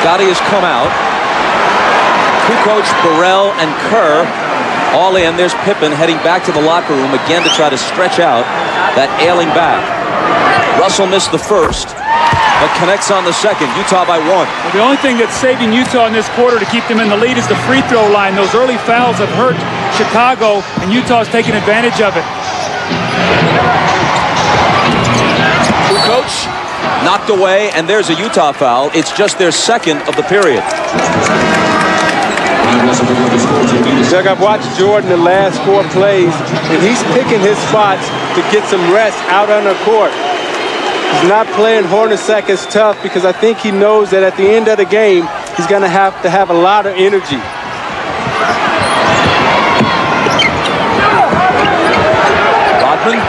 Gotti has come out. Kukoc, Burrell, and Kerr all in. There's Pippen heading back to the locker room again to try to stretch out that ailing back. Russell missed the first, but connects on the second. Utah by 1. Well, the only thing that's saving Utah in this quarter to keep them in the lead is the free throw line. Those early fouls have hurt Chicago, and Utah's taking advantage of it. Kukoc knocked away, and there's a Utah foul. It's just their second of the period. Doug, I've watched Jordan the last 4 plays, and he's picking his spots to get some rest out on the court. He's not playing Hornacek as tough because I think he knows that at the end of the game, he's going to have a lot of energy. Rodman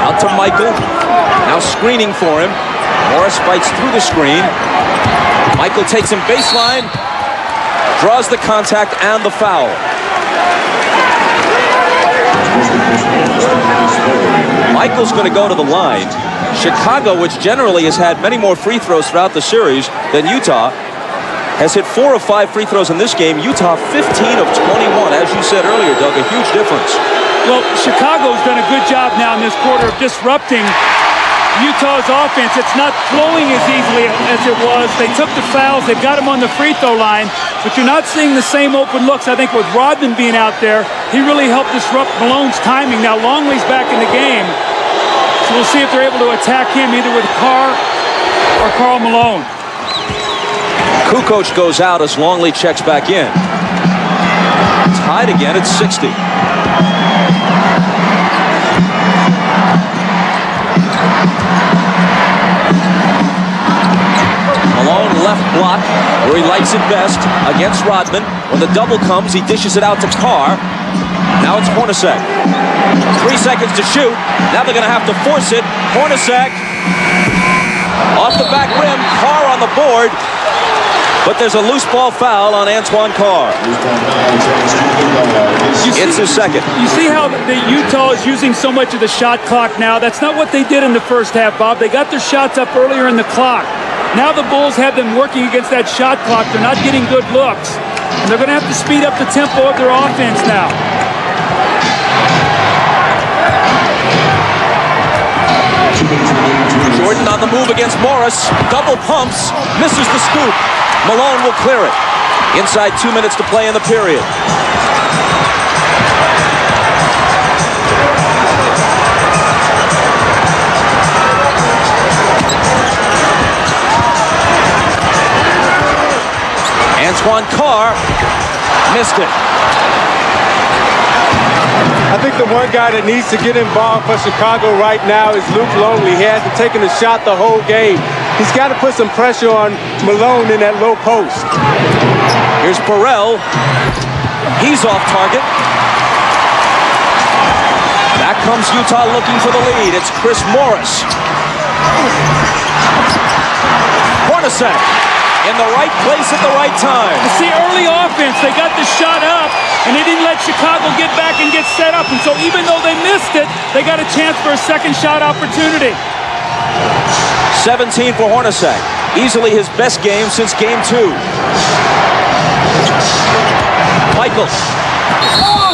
out to Michael. Now screening for him. Morris fights through the screen. Michael takes him baseline. Draws the contact and the foul. Michael's going to go to the line. Chicago, which generally has had many more free throws throughout the series than Utah, has hit 4 of 5 free throws in this game. Utah 15 of 21. As you said earlier, Doug, a huge difference. Well, Chicago's done a good job now in this quarter of disrupting Utah's offense. It's not flowing as easily as it was. They took the fouls. They've got him on the free throw line, but you're not seeing the same open looks. I think with Rodman being out there, he really helped disrupt Malone's timing. Now Longley's back in the game, so we'll see if they're able to attack him either with Carr or Karl Malone. Kukoc goes out as Longley checks back in. Tied again at 60. Malone left block where he likes it best against Rodman. When the double comes, he dishes it out to Carr. Now it's Hornacek. 3 seconds to shoot. Now they're going to have to force it. Hornacek off the back rim. Carr on the board. But there's a loose ball foul on Antoine Carr. It's his second. You see how the Utah is using so much of the shot clock now? That's not what they did in the first half, Bob. They got their shots up earlier in the clock. Now the Bulls have them working against that shot clock. They're not getting good looks. And they're going to have to speed up the tempo of their offense now. Jordan on the move against Morris. Double pumps. Misses the scoop. Malone will clear it. Inside 2 minutes to play in the period. Antoine Carr missed it. I think the one guy that needs to get involved for Chicago right now is Luke Longley. He hasn't taken a shot the whole game. He's got to put some pressure on Malone in that low post. Here's Burrell. He's off target. Back comes Utah looking for the lead. It's Chris Morris. Hornacek in the right place at the right time. You see, early offense, they got the shot up, and they didn't let Chicago get back and get set up. And so even though they missed it, they got a chance for a second shot opportunity. 17 for Hornacek. Easily his best game since game 2. Michael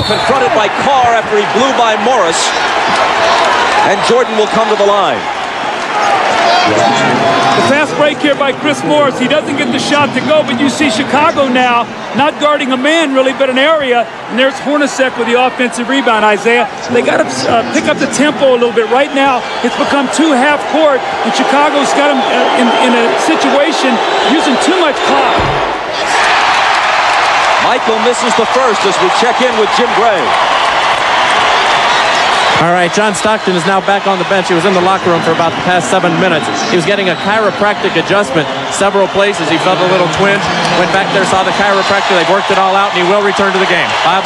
confronted by Carr after he blew by Morris. And Jordan will come to the line. The fast break here by Chris Morris. He doesn't get the shot to go, but you see Chicago now not guarding a man really, but an area. And there's Hornacek with the offensive rebound, Isaiah. They got to pick up the tempo a little bit. Right now, it's become 2 half court, and Chicago's got them in a situation using too much clock. Michael misses the first as we check in with Jim Gray. All right, John Stockton is now back on the bench. He was in the locker room for about the past 7 minutes. He was getting a chiropractic adjustment several places. He felt a little twinge, went back there, saw the chiropractor. They've worked it all out, and he will return to the game. Bob?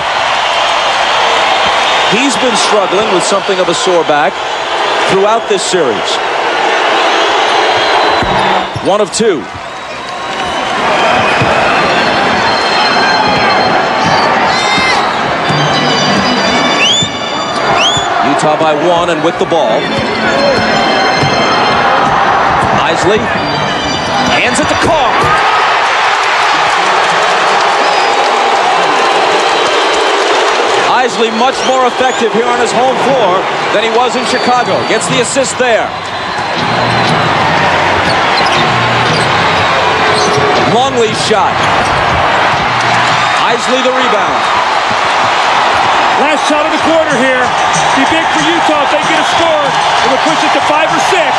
He's been struggling with something of a sore back throughout this series. 1 of 2. Utah by 1 and with the ball. Isley hands it to Carr. Isley much more effective here on his home floor than he was in Chicago. Gets the assist there. Longley's shot. Isley the rebound. Last shot of the quarter here. Be big for Utah if they get a score. It would push it to 5 or 6.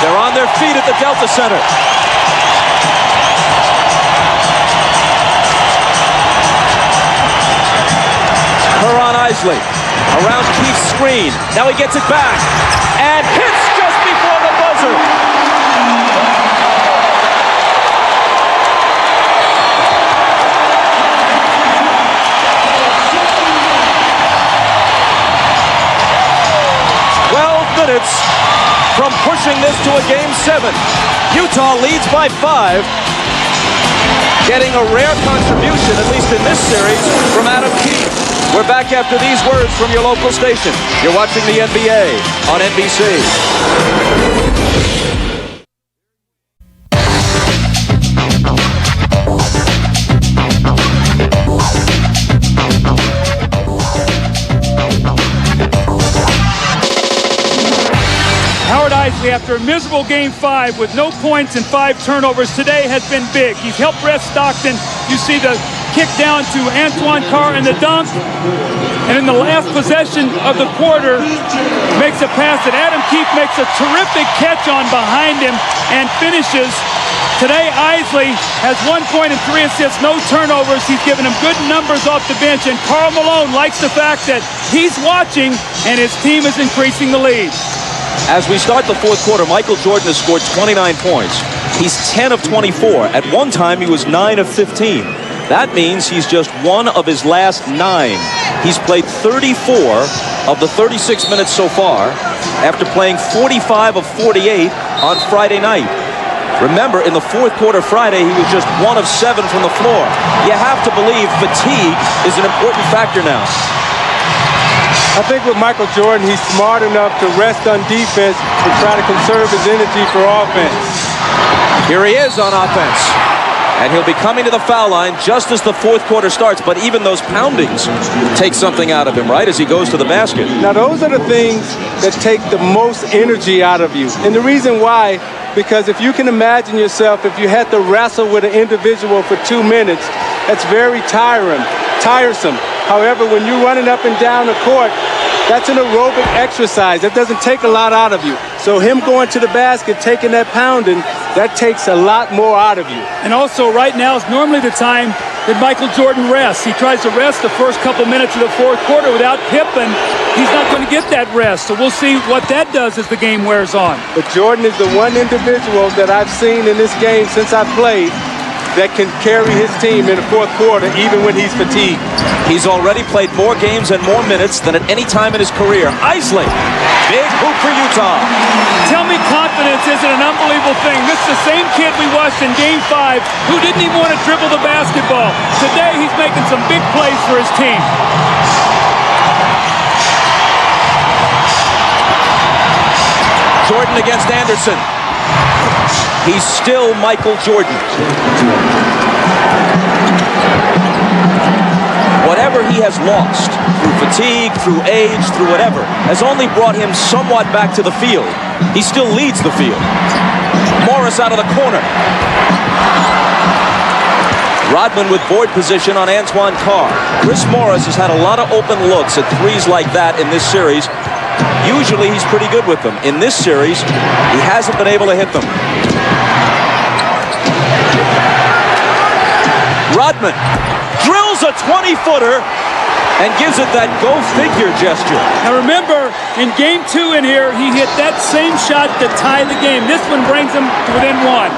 They're on their feet at the Delta Center. Huron Isley around Keith's screen. Now he gets it back and hits just before the buzzer. Minutes from pushing this to a Game 7. Utah leads by 5. Getting a rare contribution, at least in this series, from Adam Keith. We're back after these words from your local station. You're watching the NBA on NBC. After a miserable Game 5 with no points and 5 turnovers, today has been big. He's helped rest Stockton. You see the kick down to Antoine Carr and the dunk. And in the last possession of the quarter, makes a pass that Adam Keith makes a terrific catch on behind him and finishes. Today, Isley has 1 point and 3 assists, no turnovers. He's given him good numbers off the bench, and Karl Malone likes the fact that he's watching and his team is increasing the lead. As we start the fourth quarter, Michael Jordan has scored 29 points. He's 10 of 24. At one time, he was 9 of 15. That means he's just 1 of his last 9. He's played 34 of the 36 minutes so far after playing 45 of 48 on Friday night. Remember, in the fourth quarter Friday, he was just 1 of 7 from the floor. You have to believe fatigue is an important factor now. I think with Michael Jordan, he's smart enough to rest on defense and try to conserve his energy for offense. Here he is on offense. And he'll be coming to the foul line just as the fourth quarter starts. But even those poundings take something out of him, right, as he goes to the basket. Now, those are the things that take the most energy out of you. And the reason why, because if you can imagine yourself, if you had to wrestle with an individual for 2 minutes, that's very tiresome. However, when you're running up and down the court, that's an aerobic exercise. That doesn't take a lot out of you. So him going to the basket, taking that pounding, that takes a lot more out of you. And also right now is normally the time that Michael Jordan rests. He tries to rest the first couple minutes of the fourth quarter without Pippen. He's not going to get that rest. So we'll see what that does as the game wears on. But Jordan is the one individual that I've seen in this game since I've played that can carry his team in the fourth quarter even when he's fatigued. He's already played more games and more minutes than at any time in his career. Isley, big hoop for Utah. Tell me confidence isn't an unbelievable thing. This is the same kid we watched in Game 5 who didn't even want to dribble the basketball. Today he's making some big plays for his team. Jordan against Anderson. He's still Michael Jordan. Whatever he has lost, through fatigue, through age, through whatever, has only brought him somewhat back to the field. He still leads the field. Morris out of the corner. Rodman with board position on Antoine Carr. Chris Morris has had a lot of open looks at threes like that in this series. Usually he's pretty good with them. In this series, he hasn't been able to hit them. Rodman drills a 20-footer and gives it that go-figure gesture. Now remember, in Game 2 in here, he hit that same shot to tie the game. This one brings him to within 1.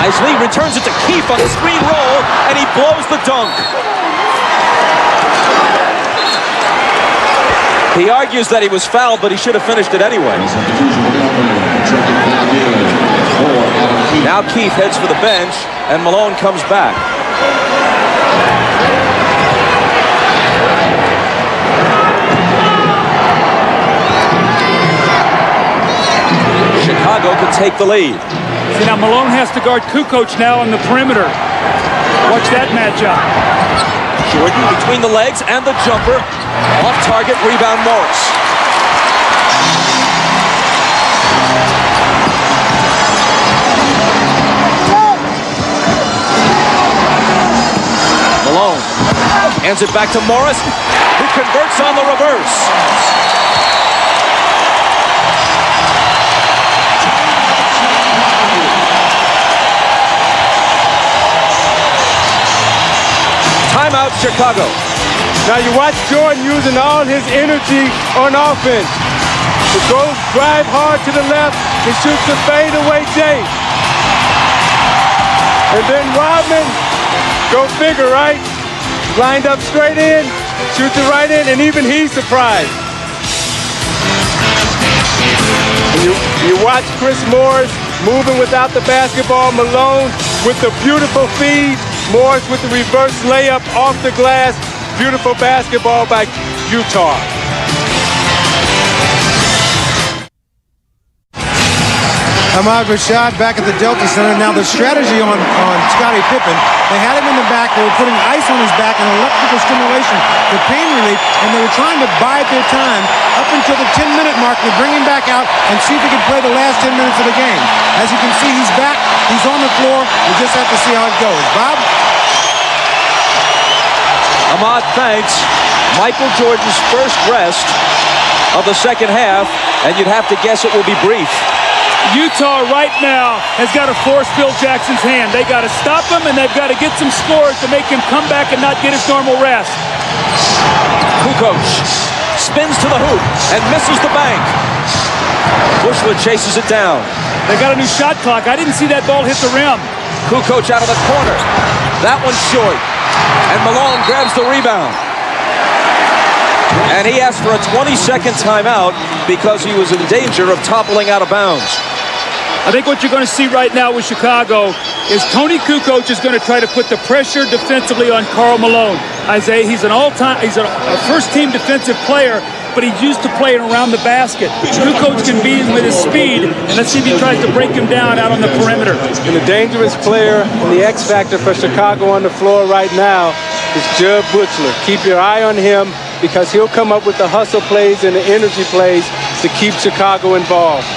Isley returns it to Keith on the screen roll, and he blows the dunk. He argues that he was fouled, but he should have finished it anyway. Now Keith heads for the bench, and Malone comes back. Chicago can take the lead. See, now Malone has to guard Kukoc now on the perimeter. Watch that matchup. Jordan between the legs and the jumper. Off target, rebound Morris. Malone hands it back to Morris, who converts on the reverse. Timeout, Chicago. Now you watch Jordan using all his energy on offense. He goes drive hard to the left. He shoots a fadeaway J. And then Rodman, go figure, right? Lined up straight in, shoots it right in, and even he's surprised. And you watch Chris Morris moving without the basketball. Malone with the beautiful feed. Morris with the reverse layup off the glass. Beautiful basketball by Utah. Ahmad Rashad back at the Delta Center. Now the strategy on Scottie Pippen, they had him in the back. They were putting ice on his back and electrical stimulation for pain relief, and they were trying to bide their time up until the 10-minute mark to bring him back out and see if he could play the last 10 minutes of the game. As you can see, he's back. He's on the floor. We just have to see how it goes. Bob? Ahmad thanks. Michael Jordan's first rest of the second half, and you'd have to guess it will be brief. Utah right now has got to force Phil Jackson's hand. They got to stop him, and they've got to get some scores to make him come back and not get his normal rest. Kukoc spins to the hoop and misses the bank. Bushler chases it down. They got a new shot clock. I didn't see that ball hit the rim. Kukoc out of the corner. That one's short. And Malone grabs the rebound. And he asked for a 20-second timeout because he was in danger of toppling out of bounds. I think what you're going to see right now with Chicago is Tony Kukoc is going to try to put the pressure defensively on Karl Malone. Isaiah, he's a first-team defensive player, but he's used to playing around the basket. Kukoc can beat him with his speed, and let's see if he tries to break him down out on the perimeter. And the dangerous player and the X factor for Chicago on the floor right now is Jud Buechler. Keep your eye on him because he'll come up with the hustle plays and the energy plays to keep Chicago involved.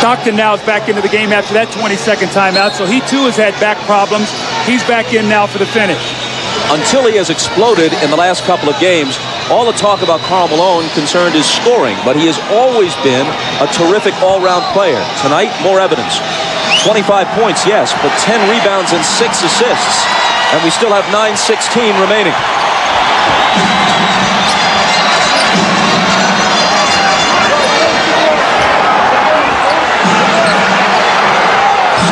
Stockton now is back into the game after that 20-second timeout, so he too has had back problems. He's back in now for the finish. Until he has exploded in the last couple of games, all the talk about Karl Malone concerned is scoring, but he has always been a terrific all-round player. Tonight, more evidence. 25 points, yes, but 10 rebounds and 6 assists. And we still have 9:16 remaining.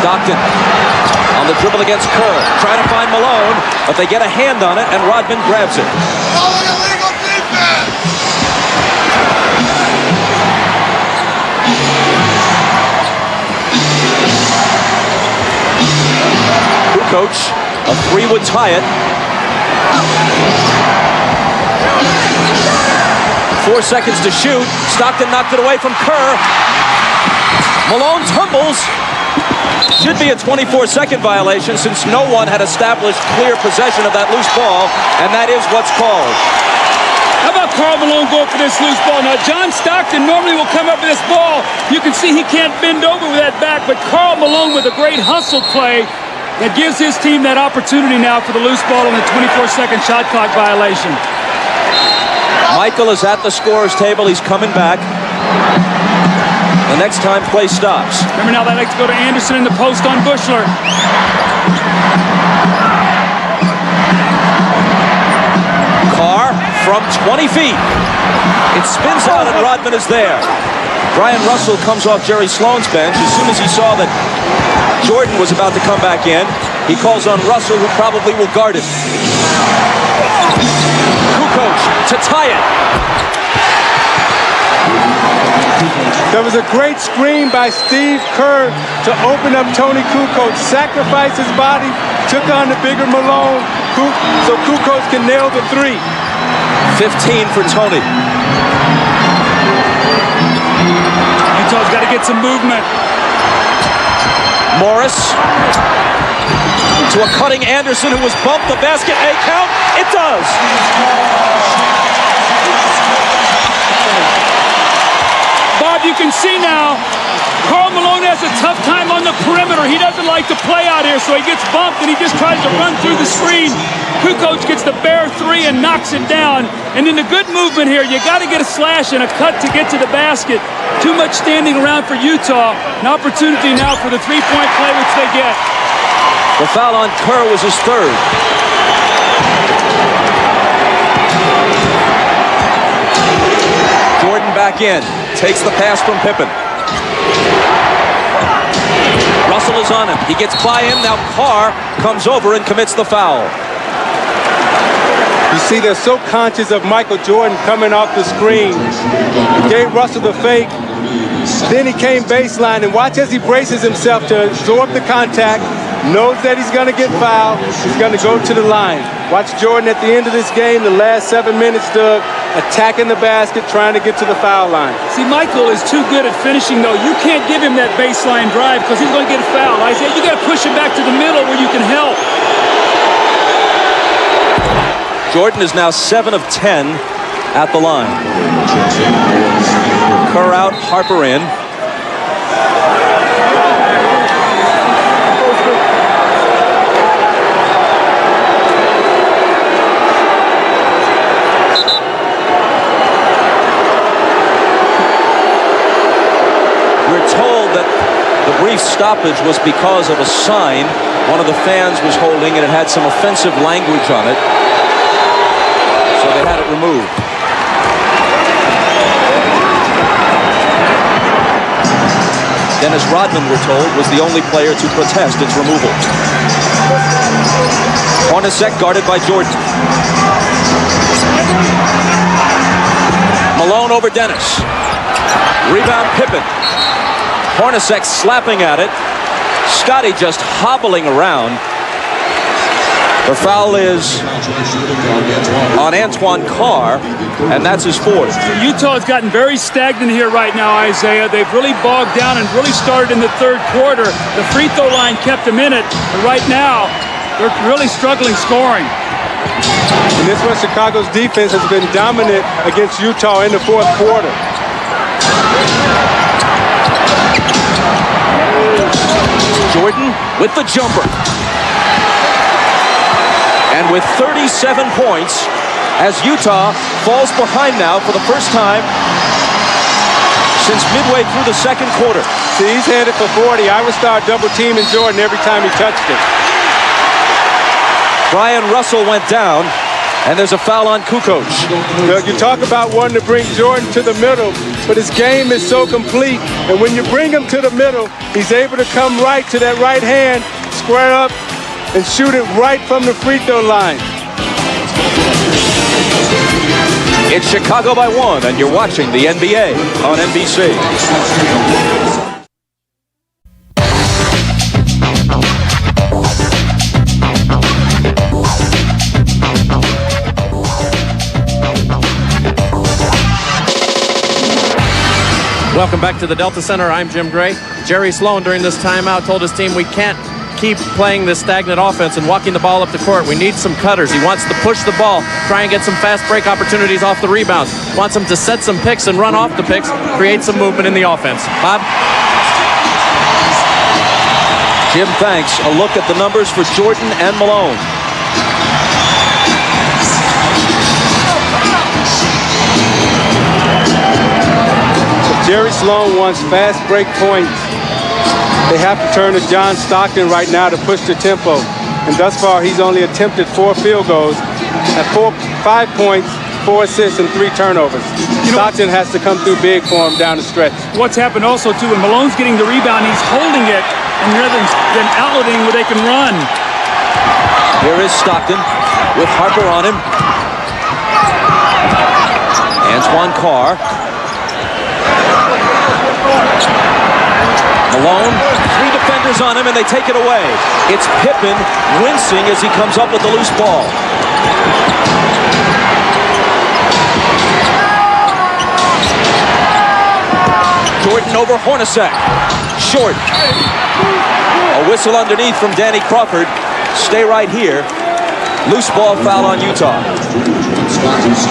Stockton on the dribble against Kerr, trying to find Malone, but they get a hand on it, and Rodman grabs it. Kukoc, a three would tie it. 4 seconds to shoot. Stockton knocked it away from Kerr. Malone tumbles. Should be a 24-second violation since no one had established clear possession of that loose ball, and that is what's called. How about Karl Malone going for this loose ball? Now, John Stockton normally will come up with this ball. You can see he can't bend over with that back, but Karl Malone with a great hustle play that gives his team that opportunity now for the loose ball on the 24-second shot clock violation. Michael is at the scorer's table. He's coming back. The next time play stops. Remember now, they like to go to Anderson in the post on Buechler. Carr from 20 feet. It spins out and Rodman is there. Brian Russell comes off Jerry Sloan's bench. As soon as he saw that Jordan was about to come back in, he calls on Russell, who probably will guard it. Kukoc to tie it. There was a great screen by Steve Kerr to open up Tony Kukoc, sacrificed his body, took on the bigger Malone, so Kukoc can nail the three. 15 for Tony. Utah's got to get some movement. Morris to a cutting Anderson, who was bumped. The basket, a count. It does. Bob, you can see now, Karl Malone has a tough time on the perimeter. He doesn't like to play out here, so he gets bumped and he just tries to run through the screen. Kukoc gets the bare three and knocks it down. And in the good movement here, you got to get a slash and a cut to get to the basket. Too much standing around for Utah. An opportunity now for the three-point play, which they get. The foul on Kerr was his third. Jordan back in. Takes the pass from Pippen. Russell is on him. He gets by him. Now Carr comes over and commits the foul. You see, they're so conscious of Michael Jordan coming off the screen. Gave Russell the fake. Then he came baseline, and watch as he braces himself to absorb the contact. Knows that he's going to get fouled. He's going to go to the line. Watch Jordan at the end of this game, the last 7 minutes, Doug, attacking the basket, trying to get to the foul line. See, Michael is too good at finishing, though. You can't give him that baseline drive because he's going to get fouled. Isaiah, you got to push him back to the middle where you can help. Jordan is now 7 of 10 at the line. Kerr out, Harper in. We're told that the brief stoppage was because of a sign one of the fans was holding, and it had some offensive language on it. So they had it removed. Dennis Rodman, we're told, was the only player to protest its removal. Hornacek guarded by Jordan. Malone over Dennis. Rebound Pippen. Hornacek slapping at it. Scotty just hobbling around. The foul is on Antoine Carr, and that's his fourth. Utah has gotten very stagnant here right now, Isaiah. They've really bogged down and really started in the third quarter. The free throw line kept them in it, but right now they're really struggling scoring. And this one, Chicago's defense has been dominant against Utah in the fourth quarter. Jordan with the jumper. And with 37 points, as Utah falls behind now for the first time since midway through the second quarter. See, he's headed for 40. I would start double teaming Jordan every time he touched it. Brian Russell went down, and there's a foul on Kukoc. Doug, you talk about wanting to bring Jordan to the middle, but his game is so complete. And when you bring him to the middle, he's able to come right to that right hand, square up, and shoot it right from the free throw line. It's Chicago by 1, and you're watching the NBA on NBC. Welcome back to the Delta Center. I'm Jim Gray. Jerry Sloan during this timeout told his team we can't keep playing this stagnant offense and walking the ball up the court. We need some cutters. He wants to push the ball, try and get some fast break opportunities off the rebounds. Wants them to set some picks and run off the picks, create some movement in the offense. Bob? Jim, thanks. A look at the numbers for Jordan and Malone. Jerry Sloan wants fast break points. They have to turn to John Stockton right now to push the tempo. And thus far, he's only attempted 4 field goals at 5 points, 4 assists, and 3 turnovers. Stockton has to come through big for him down the stretch. What's happened also, too, when Malone's getting the rebound, he's holding it, and rather than outletting where they can run. Here is Stockton with Harper on him. Antoine Carr. Malone, 3 defenders on him, and they take it away. It's Pippen wincing as he comes up with the loose ball. Jordan over Hornacek. Short. A whistle underneath from Danny Crawford. Stay right here. Loose ball foul on Utah.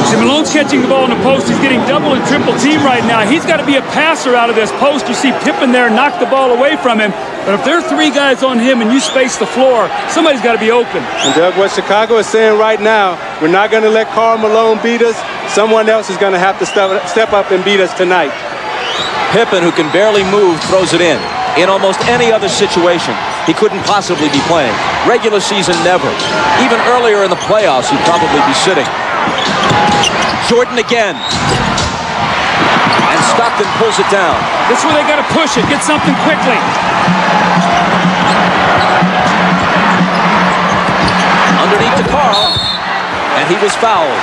See, Malone's catching the ball in the post. He's getting double and triple team right now. He's got to be a passer out of this post. You see Pippen there knock the ball away from him. But if there are three guys on him and you space the floor, somebody's got to be open. And Doug, what Chicago is saying right now, we're not going to let Karl Malone beat us. Someone else is going to have to step up and beat us tonight. Pippen, who can barely move, throws it in. In almost any other situation, he couldn't possibly be playing. Regular season, never. Even earlier in the playoffs, he'd probably be sitting. Jordan again. And Stockton pulls it down. This is where they got to push it, get something quickly. Underneath to Karl, and he was fouled.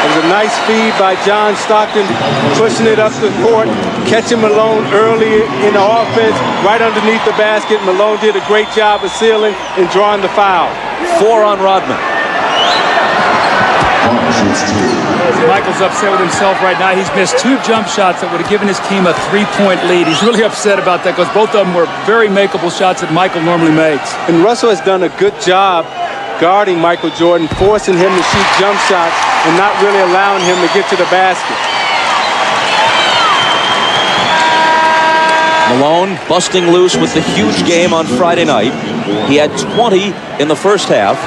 It was a nice feed by John Stockton, pushing it up the court, catching Malone early in the offense, right underneath the basket. Malone did a great job of sealing and drawing the foul. 4 on Rodman. Michael's upset with himself right now. He's missed 2 jump shots that would have given his team a 3-point lead. He's really upset about that because both of them were very makeable shots that Michael normally makes. And Russell has done a good job guarding Michael Jordan, forcing him to shoot jump shots and not really allowing him to get to the basket. Malone busting loose with the huge game on Friday night. He had 20 in the first half.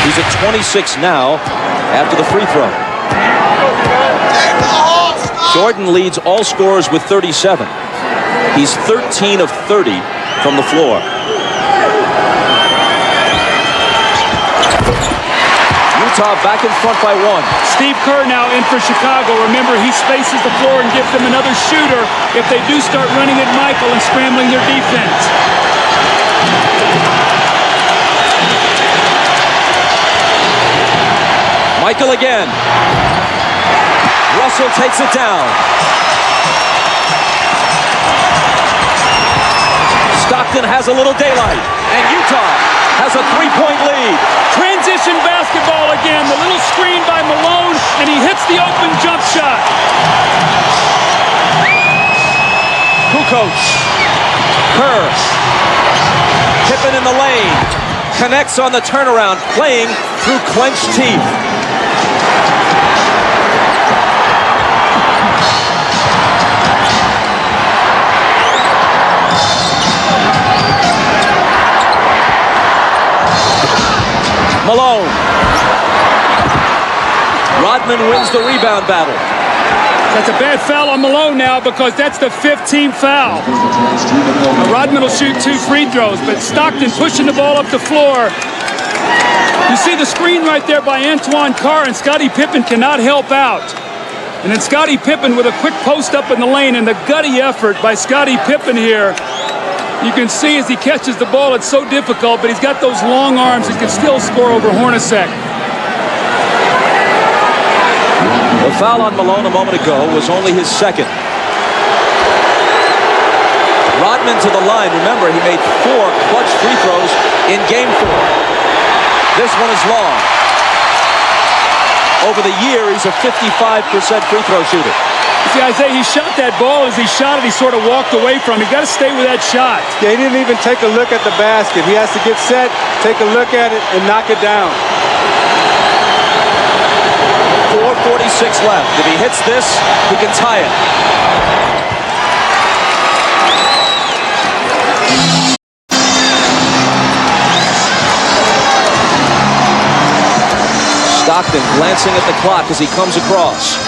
He's at 26 now after the free throw. Jordan leads all scorers with 37. He's 13 of 30 from the floor. Utah back in front by 1. Steve Kerr now in for Chicago. Remember, he spaces the floor and gives them another shooter if they do start running at Michael and scrambling their defense. Michael again. Russell takes it down. Stockton has a little daylight, and Utah has a 3-point lead. Transition basketball again. The little screen by Malone, and he hits the open jump shot. Kukoc. Kerr. Pippen in the lane. Connects on the turnaround, playing through clenched teeth. Malone. Rodman wins the rebound battle. That's a bad foul on Malone now because that's the 15th foul. Now Rodman will shoot 2 free throws, but Stockton pushing the ball up the floor. You see the screen right there by Antoine Carr, and Scottie Pippen cannot help out. And then Scottie Pippen with a quick post up in the lane, and the gutty effort by Scottie Pippen here. You can see as he catches the ball, it's so difficult, but he's got those long arms. He can still score over Hornacek. The foul on Malone a moment ago was only his second. Rodman to the line. Remember, he made 4 clutch free throws in Game 4. This one is long. Over the year, he's a 55% free throw shooter. See, Isaiah, he shot that ball. As he shot it, he sort of walked away from it. You got to stay with that shot. Yeah, he didn't even take a look at the basket. He has to get set, take a look at it, and knock it down. 4:46 left. If he hits this, he can tie it. Stockton glancing at the clock as he comes across.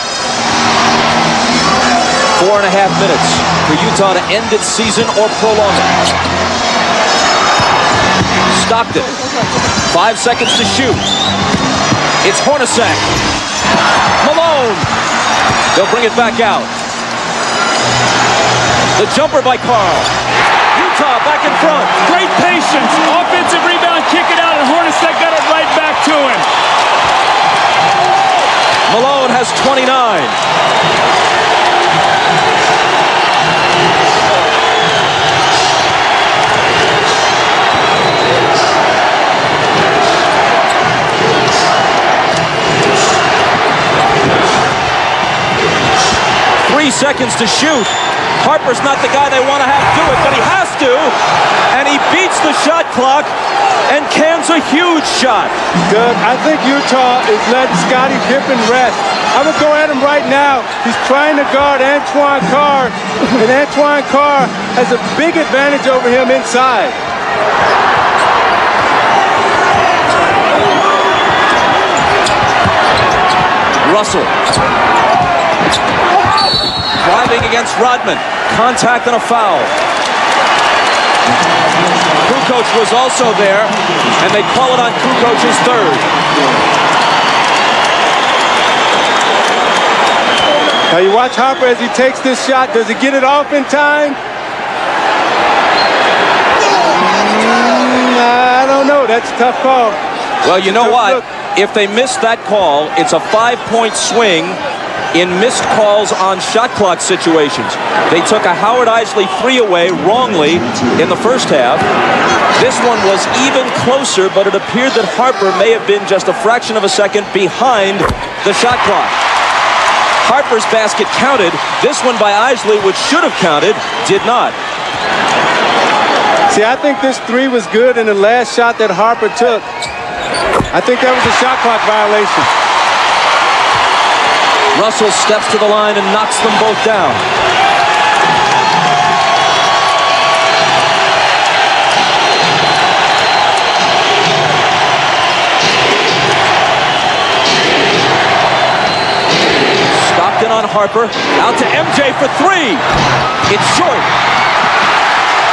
4.5 minutes for Utah to end its season or prolong it. Stockton, 5 seconds to shoot. It's Hornacek. Malone. They'll bring it back out. The jumper by Karl. Utah back in front. Great patience. Offensive rebound, kick it out, and Hornacek got it right back to him. Malone has 29. Seconds to shoot. Harper's not the guy they want to have do it, but he has to. And he beats the shot clock and cans a huge shot. Doug, I think Utah is letting Scottie Pippen rest. I'm going to go at him right now. He's trying to guard Antoine Carr, and Antoine Carr has a big advantage over him inside. Russell. Driving against Rodman. Contact and a foul. Kukoc was also there, and they call it on Kukoc's third. Now you watch Harper as he takes this shot. Does he get it off in time? I don't know. That's a tough call. Well, you know what? If they miss that call, it's a 5-point swing in missed calls on shot clock situations. They took a Howard Isley 3 away wrongly in the first half. This one was even closer, but it appeared that Harper may have been just a fraction of a second behind the shot clock. Harper's basket counted. This one by Isley, which should have counted, did not. See, I think this 3 was good in the last shot that Harper took. I think that was a shot clock violation. Russell steps to the line and knocks them both down. Stockton on Harper. Out to MJ for 3. It's short.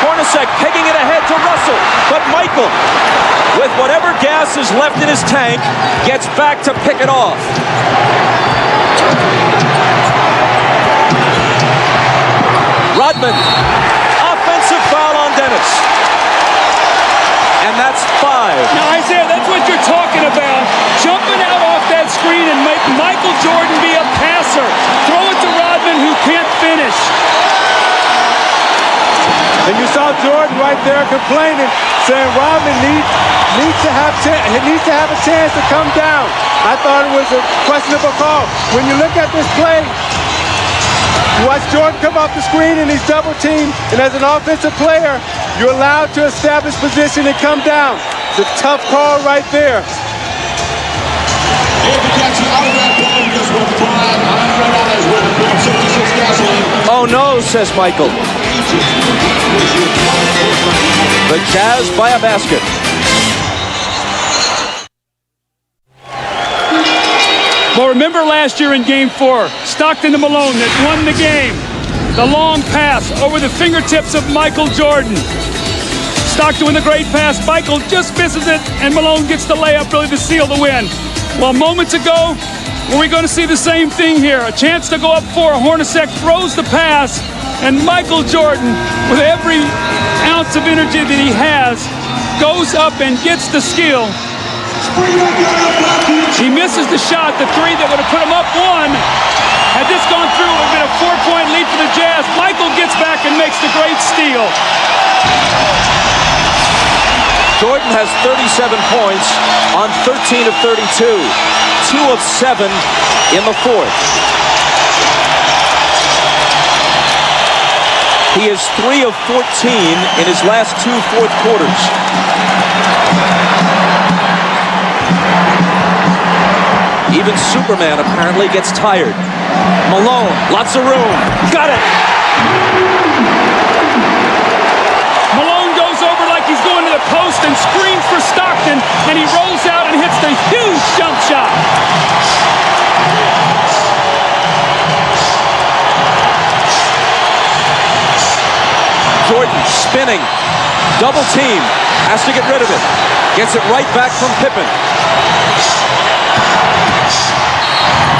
Hornacek pegging it ahead to Russell, but Michael, with whatever gas is left in his tank, gets back to pick it off. Rodman, offensive foul on Dennis. And that's 5. Now, Isaiah, that's what you're talking about. Jumping out off that screen and make Michael Jordan be a passer. Throw it to Rodman, who can't finish. And you saw Jordan right there complaining, saying Rodman needs to have a chance to come down. I thought it was a questionable call. When you look at this play, you watch Jordan come off the screen and he's double teamed, and as an offensive player, you're allowed to establish position and come down. It's a tough call right there. Oh no, says Michael. The Jazz by a basket. Well, remember last year in Game 4, Stockton to Malone that won the game. The long pass over the fingertips of Michael Jordan. Stockton with a great pass. Michael just misses it, and Malone gets the layup really to seal the win. Well, moments ago, were we going to see the same thing here? A chance to go up 4. Hornacek throws the pass, and Michael Jordan, with every ounce of energy that he has, goes up and gets the steal. He misses the shot, the 3 that would have put him up 1. Had this gone through, it would have been a 4-point lead for the Jazz. Michael gets back and makes the great steal. Jordan has 37 points on 13 of 32. 2 of 7 in the fourth. He is 3 of 14 in his last 2 fourth quarters. Even Superman apparently gets tired. Malone, lots of room. Got it. Malone goes over like he's going to the post and screams for Stockton, and he rolls out and hits the huge jump shot. Jordan spinning. Double team. Has to get rid of it. Gets it right back from Pippen.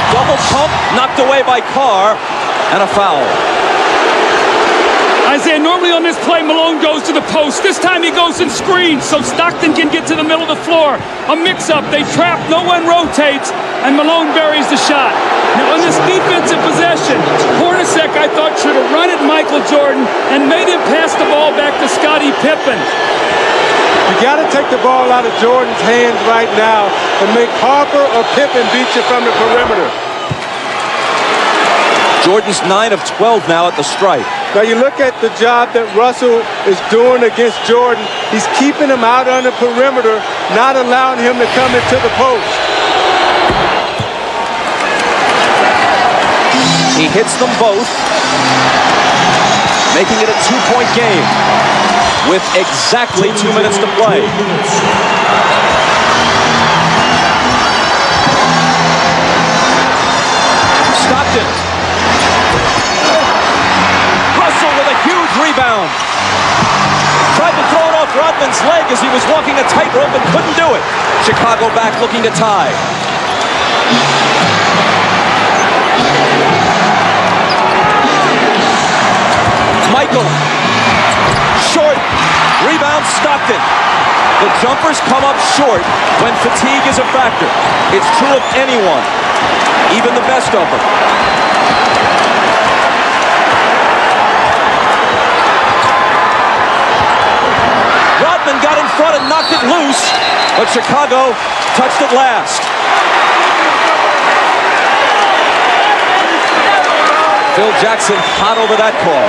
Double pump, knocked away by Carr, and a foul. Isaiah, normally on this play, Malone goes to the post. This time he goes and screens so Stockton can get to the middle of the floor. A mix-up, they trap, no one rotates, and Malone buries the shot. Now on this defensive possession, Hornacek, I thought, should have run at Michael Jordan and made him pass the ball back to Scottie Pippen. You got to take the ball out of Jordan's hands right now and make Harper or Pippen beat you from the perimeter. Jordan's 9 of 12 now at the stripe. Now you look at the job that Russell is doing against Jordan. He's keeping him out on the perimeter, not allowing him to come into the post. He hits them both, making it a 2-point game with exactly 2 minutes to play. Stockton. Russell with a huge rebound. Tried to throw it off Rodman's leg as he was walking a tightrope and couldn't do it. Chicago back looking to tie. Michael. Short. Rebound Stockton. The jumpers come up short when fatigue is a factor. It's true of anyone, even the best of them. Rodman got in front and knocked it loose, but Chicago touched it last. Phil Jackson hot over that call.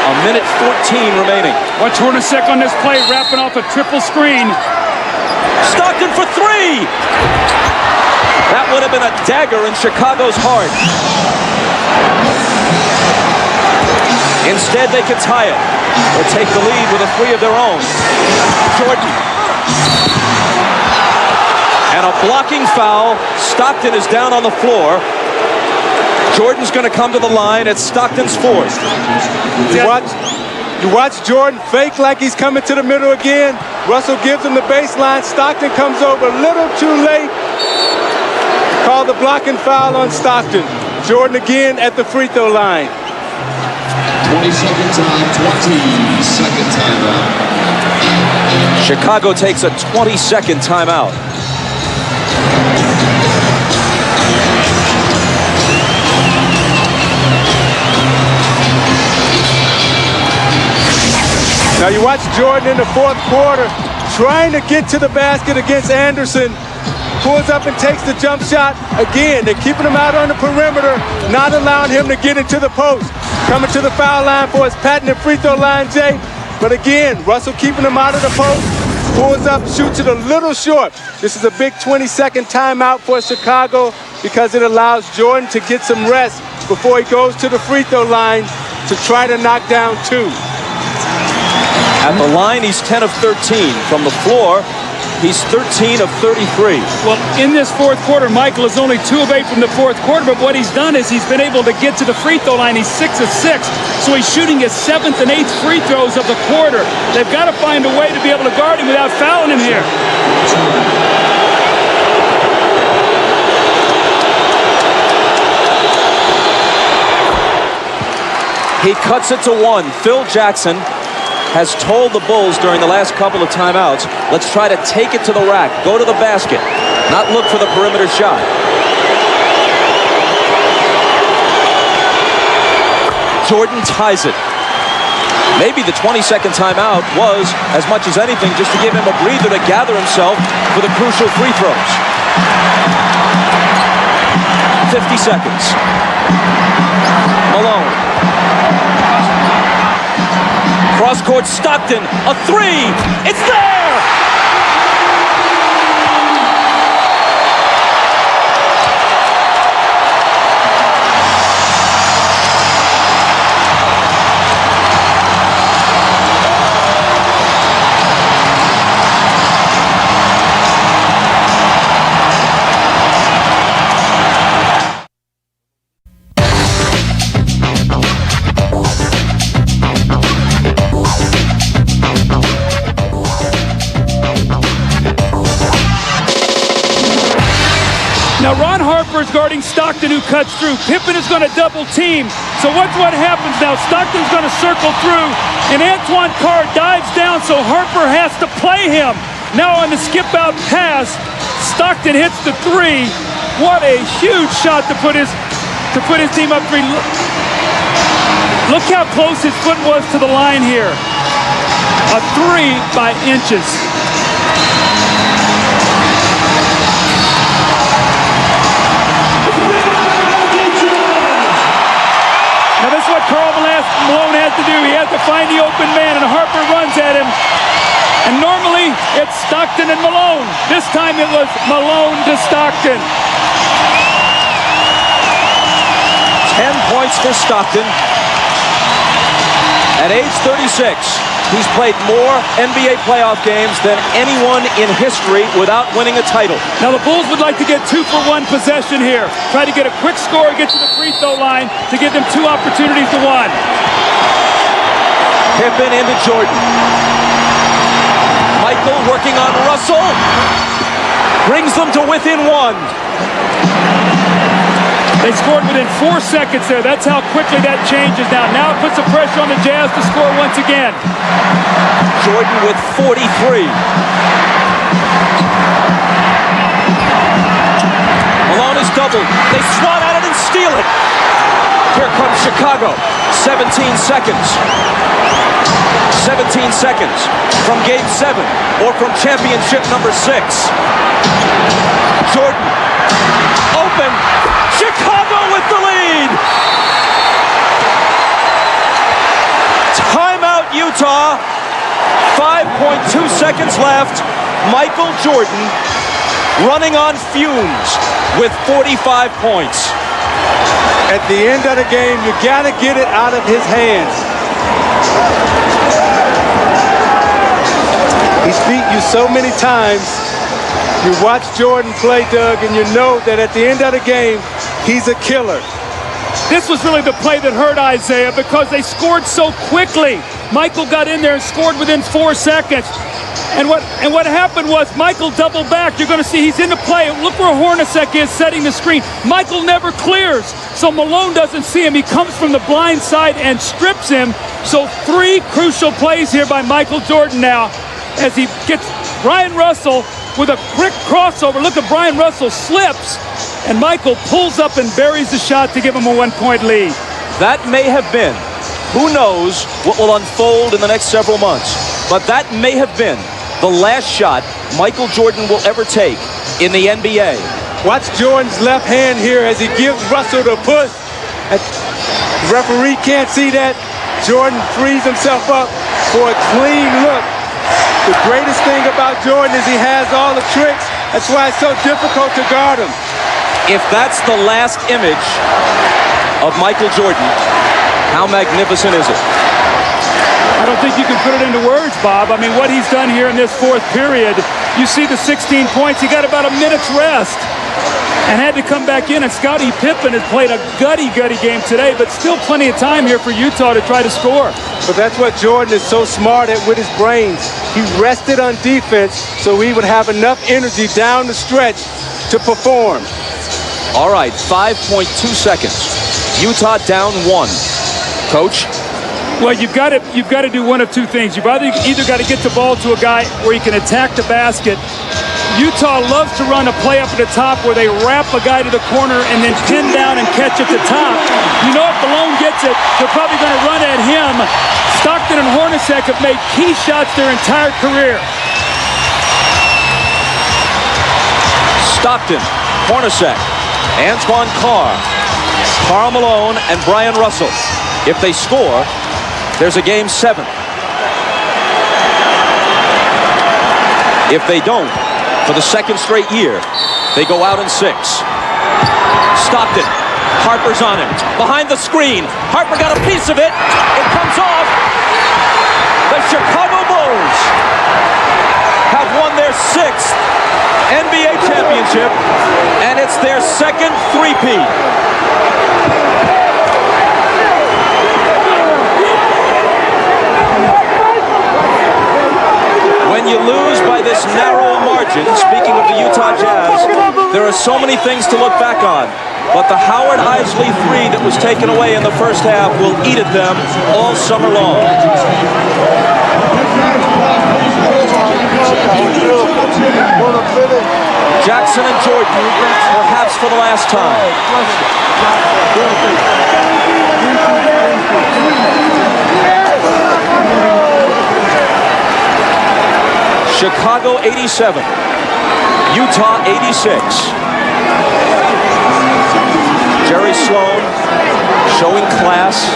A minute 14 remaining. Watch Hornacek on this play, wrapping off a triple screen. Stockton for 3! That would have been a dagger in Chicago's heart. Instead, they could tie it or take the lead with a 3 of their own. Jordan. And a blocking foul. Stockton is down on the floor. Jordan's going to come to the line. It's Stockton's 4th. You watch Jordan fake like he's coming to the middle again. Russell gives him the baseline. Stockton comes over a little too late. Call the blocking foul on Stockton. Jordan again at the free throw line. 20-second time, 20-second timeout. Chicago takes a 20-second timeout. Now you watch Jordan in the 4th quarter trying to get to the basket against Anderson. Pulls up and takes the jump shot. Again, they're keeping him out on the perimeter, not allowing him to get into the post. Coming to the foul line for his patented free throw line, Jay. But again, Russell keeping him out of the post. Pulls up, shoots it a little short. This is a big 20-second timeout for Chicago because it allows Jordan to get some rest before he goes to the free throw line to try to knock down 2. At the line, he's 10 of 13. From the floor, he's 13 of 33. Well, in this 4th quarter, Michael is only 2 of 8 from the 4th quarter, but what he's done is he's been able to get to the free throw line. He's 6 of 6, so he's shooting his 7th and 8th free throws of the quarter. They've got to find a way to be able to guard him without fouling him here. He cuts it to 1. Phil Jackson has told the Bulls during the last couple of timeouts, let's try to take it to the rack, go to the basket, not look for the perimeter shot. Jordan ties it. Maybe the 20-second timeout was, as much as anything, just to give him a breather to gather himself for the crucial free throws. 50 seconds. Malone. Cross-court Stockton, a 3, it's there! Now Ron Harper is guarding Stockton, who cuts through. Pippen is going to double team. So what happens now? Stockton's going to circle through, and Antoine Carr dives down, so Harper has to play him. Now on the skip-out pass, Stockton hits the 3. What a huge shot to put his team up 3. Look how close his foot was to the line here. A 3 by inches. has to do. He has to find the open man, and Harper runs at him. And normally, it's Stockton and Malone. This time it was Malone to Stockton. 10 points for Stockton. At age 36, he's played more NBA playoff games than anyone in history without winning a title. Now the Bulls would like to get 2-for-1 possession here. Try to get a quick score, get to the free throw line to give them 2 opportunities to 1. Pippen into Jordan. Michael working on Russell. Brings them to within 1. They scored within 4 seconds there. That's how quickly that changes now. Now it puts the pressure on the Jazz to score once again. Jordan with 43. Malone is doubled. They swat at it and steal it. Here comes Chicago. 17 seconds. 17 seconds from Game 7 or from championship number 6. Jordan open. Chicago with the lead. Timeout, Utah. 5.2 seconds left. Michael Jordan running on fumes with 45 points. At the end of the game, you got to get it out of his hands. He's beat you so many times. You watch Jordan play, Doug, and you know that at the end of the game, he's a killer. This was really the play that hurt Isaiah because they scored so quickly. Michael got in there and scored within 4 seconds. And what happened was Michael doubled back. You're going to see he's in the play. Look where Hornacek is setting the screen. Michael never clears, so Malone doesn't see him. He comes from the blind side and strips him. So 3 crucial plays here by Michael Jordan now as he gets Brian Russell with a quick crossover. Look at Brian Russell slips, and Michael pulls up and buries the shot to give him a 1-point lead. That may have been, who knows what will unfold in the next several months, but that may have been the last shot Michael Jordan will ever take in the NBA. Watch Jordan's left hand here as he gives Russell the push. The referee can't see that. Jordan frees himself up for a clean look. The greatest thing about Jordan is he has all the tricks. That's why it's so difficult to guard him. If that's the last image of Michael Jordan, how magnificent is it? I don't think you can put it into words, Bob. I mean, what he's done here in this 4th period, you see the 16 points. He got about a minute's rest and had to come back in. And Scottie Pippen has played a gutty game today, but still plenty of time here for Utah to try to score. But that's what Jordan is so smart at with his brains. He rested on defense so he would have enough energy down the stretch to perform. All right, 5.2 seconds. Utah down 1. Coach? Well, you've got to do one of 2 things. You've either got to get the ball to a guy where he can attack the basket. Utah loves to run a play up at the top where they wrap a guy to the corner and then pin down and catch at the top. You know if Malone gets it, they're probably going to run at him. Stockton and Hornacek have made key shots their entire career. Stockton, Hornacek, Antoine Carr, Karl Malone, and Brian Russell. If they score, there's a Game 7. If they don't, for the 2nd straight year, they go out in 6. Stockton, Harper's on him. Behind the screen, Harper got a piece of it. It comes off. The Chicago Bulls have won their 6th NBA championship, and it's their 2nd three-peat. When you lose by this narrow margin, speaking of the Utah Jazz, there are so many things to look back on. But the Howard Isley 3 that was taken away in the first half will eat at them all summer long. Jackson and Jordan, perhaps for the last time. Chicago 87, Utah 86. Jerry Sloan showing class,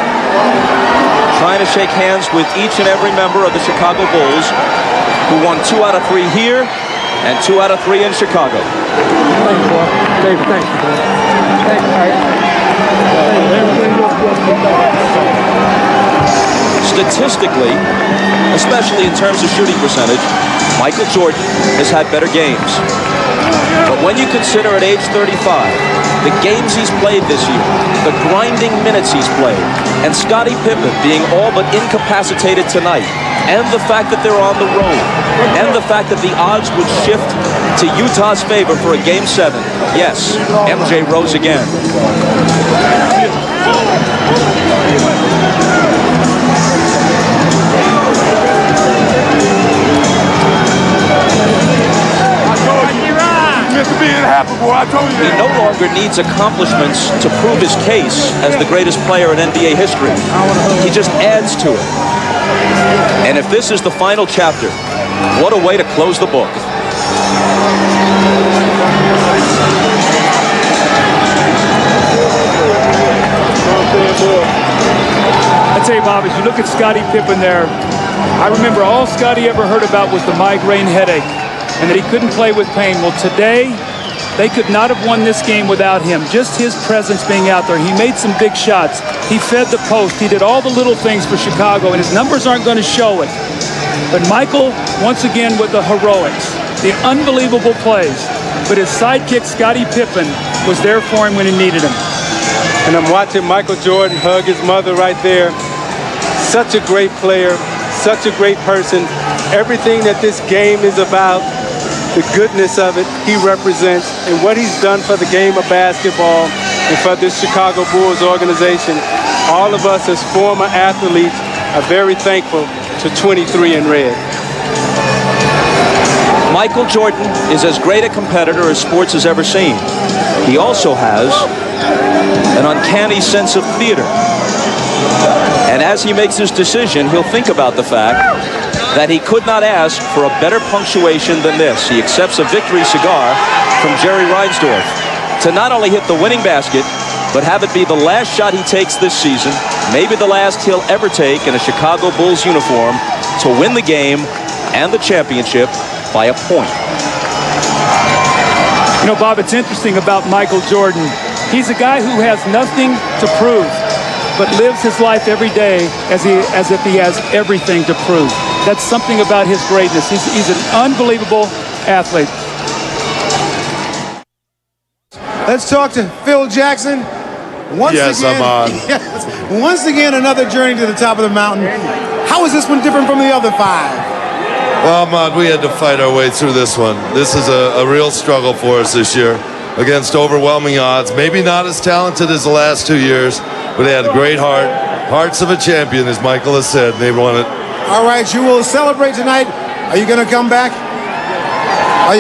trying to shake hands with each and every member of the Chicago Bulls, who won 2 out of 3 here and 2 out of 3 in Chicago. Thanks, boy. David, thanks, boy. Thanks, Statistically, especially in terms of shooting percentage, Michael Jordan has had better games. But when you consider at age 35, the games he's played this year, the grinding minutes he's played, and Scottie Pippen being all but incapacitated tonight, and the fact that they're on the road, and the fact that the odds would shift to Utah's favor for a Game 7, yes, MJ rose again. He no longer needs accomplishments to prove his case as the greatest player in NBA history. He just adds to it. And if this is the final chapter, what a way to close the book. I tell you, Bob, as you look at Scottie Pippen there, I remember all Scottie ever heard about was the migraine headache and that he couldn't play with pain. Well, today, they could not have won this game without him. Just his presence being out there. He made some big shots. He fed the post. He did all the little things for Chicago, and his numbers aren't going to show it. But Michael, once again, with the heroics, the unbelievable plays. But his sidekick, Scottie Pippen, was there for him when he needed him. And I'm watching Michael Jordan hug his mother right there. Such a great player, such a great person. Everything that this game is about, the goodness of it, he represents, and what he's done for the game of basketball and for this Chicago Bulls organization. All of us as former athletes are very thankful to 23 in red. Michael Jordan is as great a competitor as sports has ever seen. He also has an uncanny sense of theater. And as he makes his decision, he'll think about the fact that he could not ask for a better punctuation than this. He accepts a victory cigar from Jerry Reinsdorf to not only hit the winning basket, but have it be the last shot he takes this season, maybe the last he'll ever take in a Chicago Bulls uniform, to win the game and the championship by a point. You know, Bob, it's interesting about Michael Jordan. He's a guy who has nothing to prove, but lives his life every day as if he has everything to prove. That's something about his greatness. He's an unbelievable athlete. Let's talk to Phil Jackson. Once again, I'm on. Yes, once again, another journey to the top of the mountain. How is this one different from the other 5? Well, Ahmad, we had to fight our way through this one. This is a real struggle for us this year against overwhelming odds. Maybe not as talented as the last 2 years, but they had a great heart. Hearts of a champion, as Michael has said, and they won it. All right, you will celebrate tonight. Are you going to come back?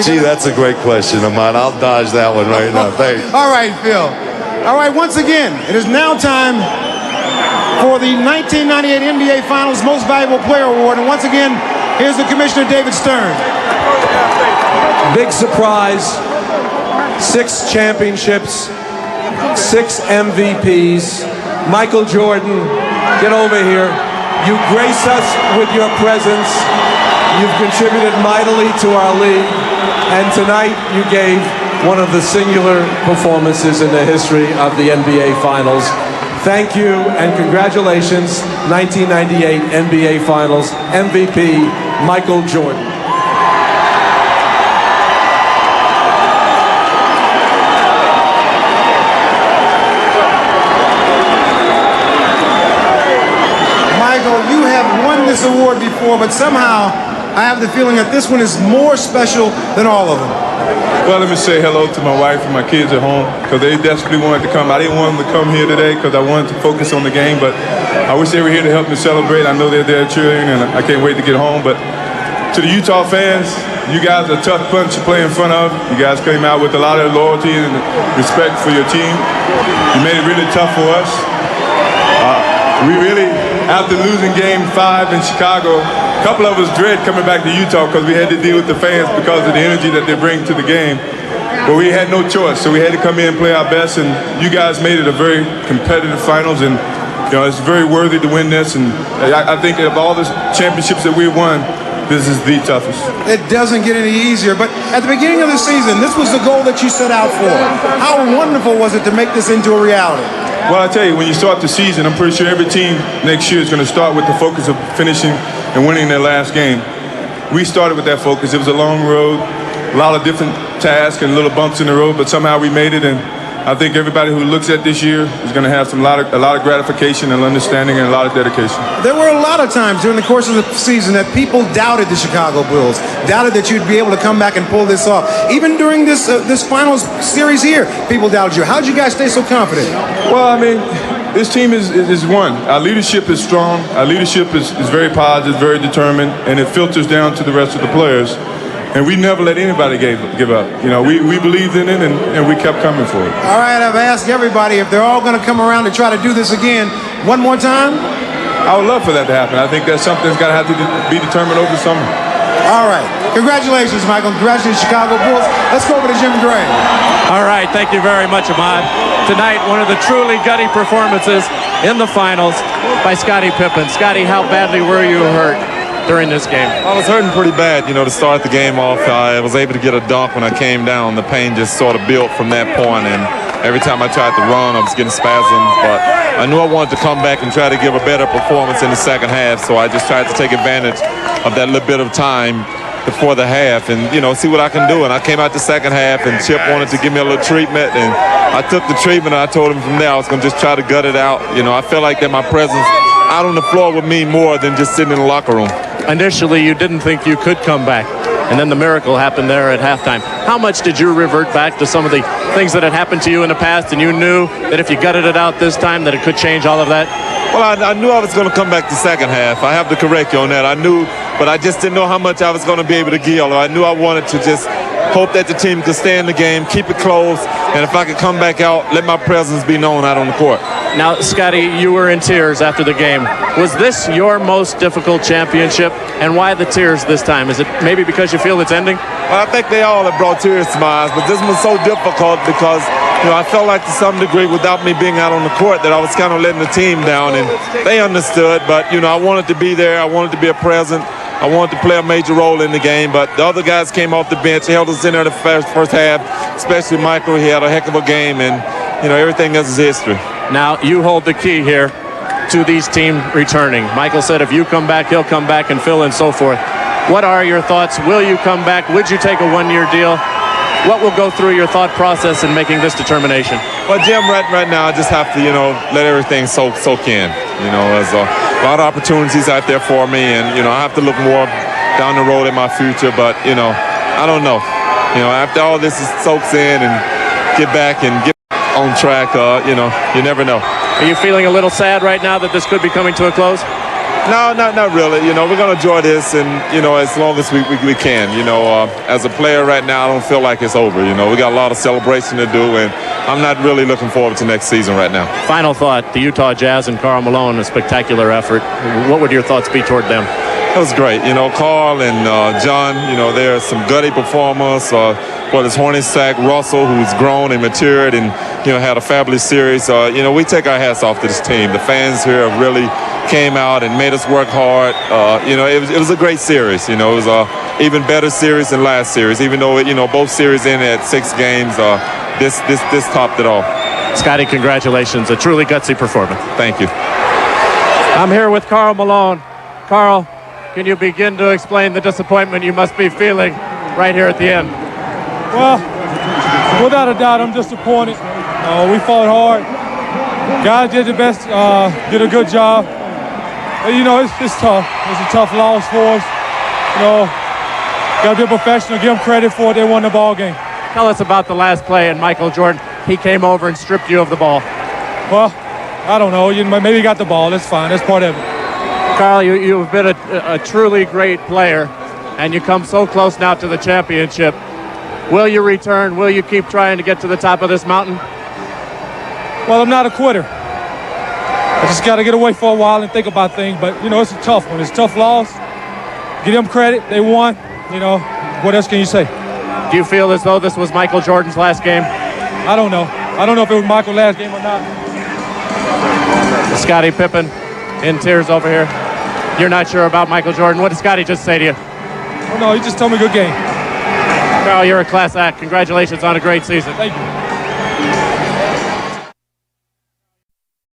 Gee, that's a great question, Ahmad. I'll dodge that one right now. Thanks. All right, Phil. All right, once again, it is now time for the 1998 NBA Finals Most Valuable Player Award. And once again, here's the Commissioner, David Stern. Big surprise. 6 championships, 6 MVPs. Michael Jordan, get over here. You grace us with your presence. You've contributed mightily to our league. And tonight you gave one of the singular performances in the history of the NBA Finals. Thank you and congratulations, 1998 NBA Finals MVP, Michael Jordan. This award before, but somehow I have the feeling that this one is more special than all of them. Well, let me say hello to my wife and my kids at home because they desperately wanted to come. I didn't want them to come here today because I wanted to focus on the game, but I wish they were here to help me celebrate. I know they're there cheering, and I can't wait to get home. But to the Utah fans, you guys are a tough bunch to play in front of. You guys came out with a lot of loyalty and respect for your team. You made it really tough for us. We really, after losing Game 5 in Chicago, a couple of us dread coming back to Utah because we had to deal with the fans because of the energy that they bring to the game. But we had no choice, so we had to come in and play our best, and you guys made it a very competitive finals, and it's very worthy to win this, and I think of all the championships that we've won, this is the toughest. It doesn't get any easier, but at the beginning of the season, this was the goal that you set out for. How wonderful was it to make this into a reality? Well, I tell you, when you start the season, I'm pretty sure every team next year is going to start with the focus of finishing and winning their last game. We started with that focus. It was a long road, a lot of different tasks and little bumps in the road, but somehow we made it, and I think everybody who looks at this year is going to have a lot of gratification and understanding and a lot of dedication. There were a lot of times during the course of the season that people doubted the Chicago Bulls, doubted that you'd be able to come back and pull this off. Even during this finals series here, people doubted you. How did you guys stay so confident? Well, I mean, this team is one. Our leadership is strong. Our leadership is very positive, very determined, and it filters down to the rest of the players. And we never let anybody give up. We believed in it, and we kept coming for it. All right, I've asked everybody if they're all going to come around to try to do this again. One more time? I would love for that to happen. I think that's something that's got to have to be determined over the summer. All right. Congratulations, Michael. Congratulations, Chicago Bulls. Let's go over to Jim Gray. All right. Thank you very much, Ahmad. Tonight, one of the truly gutty performances in the finals by Scottie Pippen. Scottie, how badly were you hurt during this game? I was hurting pretty bad, to start the game off. I was able to get a dunk when I came down. The pain just sort of built from that point, and every time I tried to run, I was getting spasms. But I knew I wanted to come back and try to give a better performance in the second half, so I just tried to take advantage of that little bit of time before the half and, see what I can do. And I came out the second half, and Chip wanted to give me a little treatment, and I took the treatment, and I told him from there I was going to just try to gut it out. I felt like that my presence out on the floor would mean more than just sitting in the locker room. Initially, you didn't think you could come back, and then the miracle happened there at halftime. How much did you revert back to some of the things that had happened to you in the past, and you knew that if you gutted it out this time that it could change all of that? Well, I knew I was going to come back the second half. I have to correct you on that. I knew, but I just didn't know how much I was going to be able to give. I knew I wanted to just hope that the team could stay in the game, keep it close, and if I could come back out, let my presence be known out on the court. Now, Scottie, you were in tears after the game. Was this your most difficult championship, and why the tears this time? Is it maybe because you feel it's ending? Well, I think they all have brought tears to my eyes, but this one was so difficult because, I felt like to some degree without me being out on the court that I was kind of letting the team down, and they understood, but, I wanted to be there. I wanted to be a present. I wanted to play a major role in the game, but the other guys came off the bench, held us in there the first half, especially Michael. He had a heck of a game, and, everything else is history. Now, you hold the key here to these teams returning. Michael said if you come back, he'll come back, and Phil and so forth. What are your thoughts? Will you come back? Would you take a one-year deal? What will go through your thought process in making this determination? Well, Jim, right now, I just have to, let everything soak in. There's a lot of opportunities out there for me, and, I have to look more down the road in my future, but, I don't know. After all this soaks in and get back and get on track, you never know. Are you feeling a little sad right now that this could be coming to a close? No, not really. We're going to enjoy this, and, as long as we can. As a player right now, I don't feel like it's over. We got a lot of celebration to do, and I'm not really looking forward to next season right now. Final thought, the Utah Jazz and Karl Malone, a spectacular effort. What would your thoughts be toward them? It was great. Carl and John, they're some gutty performers. Whether it's Hornacek, Russell, who's grown and matured and, had a fabulous series. We take our hats off to this team. The fans here have really came out and made us work hard. It was a great series. It was a even better series than last series, even though, both series ended at 6 games. This topped it all. Scottie, congratulations. A truly gutsy performance. Thank you. I'm here with Karl Malone. Karl, can you begin to explain the disappointment you must be feeling right here at the end? Well, without a doubt, I'm disappointed. We fought hard. Guys did the best, did a good job. But, it's tough. It's a tough loss for us. Got to be professional, give them credit for it. They won the ball game. Tell us about the last play and Michael Jordan. He came over and stripped you of the ball. Well, I don't know. Maybe you got the ball. That's fine. That's part of it. Karl, you've been a truly great player, and you come so close now to the championship. Will you return? Will you keep trying to get to the top of this mountain? Well, I'm not a quitter. I just got to get away for a while and think about things. But, it's a tough one. It's a tough loss. Give them credit. They won. What else can you say? Do you feel as though this was Michael Jordan's last game? I don't know. I don't know if it was Michael's last game or not. Scottie Pippen in tears over here. You're not sure about Michael Jordan. What did Scottie just say to you? Oh, no, he just told me good game. Carl, you're a class act. Congratulations on a great season. Thank you.